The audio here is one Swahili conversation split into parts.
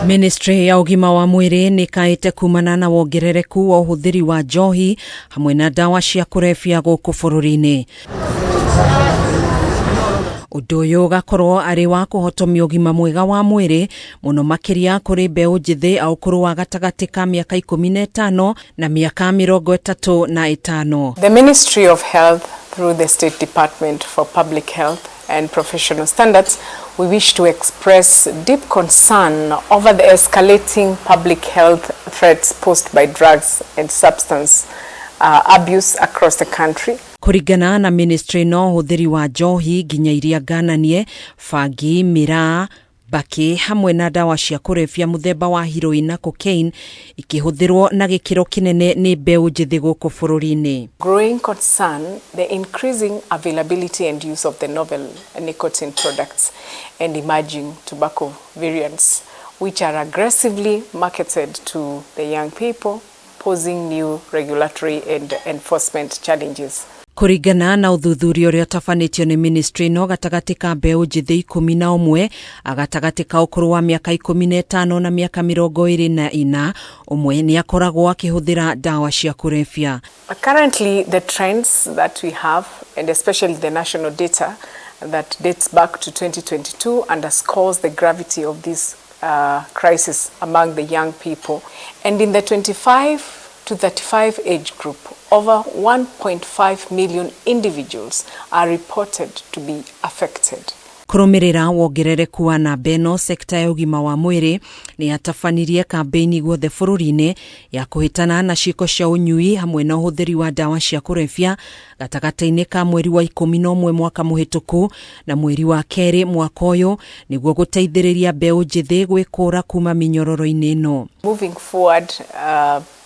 Ministry ya ugima wa mwiri ni kaite kumana na wongerereku wa uhuthiri wa njohi hamwe na dawa cia kurebia guku bururi-ini. Undu uyu ugakorwo ari wa kuhotomia ugima mwega wa mwiri muno makiria kuri mbeu njithi au ukuru wa gatagati ka miaka 15 na miaka 35. The Ministry of Health through the State Department for Public Health and Professional Standards, we wish to express deep concern over the escalating public health threats posed by drugs and substance abuse across the country. Kuringana na ministry no uthiri wa njohi nginya iria ngananie, bangi, MIRAA, MBAKI hamwe na dawa cia kurebia muthemba wa heroin na cocaine ikihuthirwo na gikiro kinene ni mbeu njithi guku bururi-ini. Growing concern the increasing availability and use of the novel nicotine products and emerging tobacco variants which are aggressively marketed to the young people, posing new regulatory and enforcement challenges. Kuringana na uthuthuria uria tafanitio ni ministry no gatagati ka mbeu njithi 11 agatagati ka ukuru wa miaka 15 na miaka 24 umwe ni akoragwo akihuthira dawa cia kurebia. Currently the trends that we have and especially the national data that dates back to 2022 underscores the gravity of this crisis among the young people, and in the 25 to 35 age group over 1.5 million individuals are reported to be affected. Kurumirira wongerereku wa namba ino sekta ya ugima wa mwiri ni atafanirie kampeni guothe bururi-ini ya kuhitana na ciiko cia unyui hamwe na uhuthiri wa dawa cia kurebia gatagati-ini ka mweri wa 11 mwaka muhituku na mweri wa keri mwaka uyu niguo guteithiriria mbeu njithi gwikura kuma minyororo-ini ino. Moving forward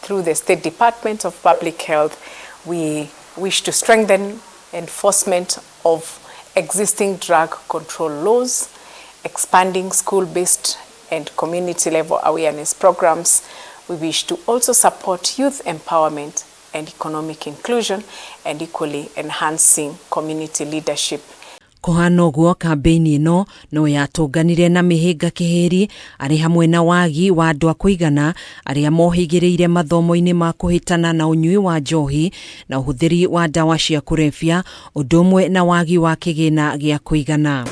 through the State Department of Public Health, we wish to strengthen enforcement of existing drug control laws, expanding school-based and community-level awareness programs. We wish to also support youth empowerment and economic inclusion and equally enhancing community leadership. Kuhana uguo kampeni ino no yatunganire na mihinga kihiri ari hamwe na wagi wa andu a kuigana aria mohigiriire mathomo-ini ma kuhitana na unyui wa njohi na uhuthiri wa dawa cia kurebia undu umwe na wagi wa kigina gia kuigana.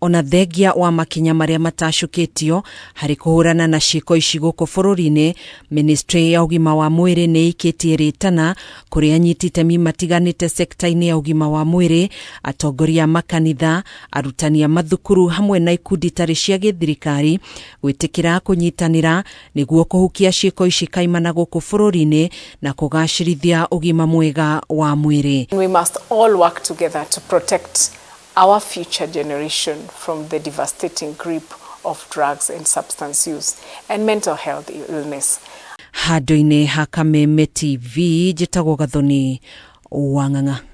Ona thengia wa makinya maria matacukitio hari kuhurana na ciiko ici guku bururi-ini, ministry ya ugima wa mwiri ni ikitie ritana kuri anyiti itemi matiganite sekta-ini ya ugima wa mwiri, atongoria makanitha, arutani a mathukuru hamwe na ikundi tari cia githirikari gwitikira kunyitanira niguo kuhukia ciiko ici kaimana guku bururi-ini na kugacirithia ugima mwega wa mwiri. We must all work together to protect our future generation from the devastating grip of drugs and substance use and mental health illness. Handu-ini ha Kameme TV, njitagwo Gathoni Wang'ang'a.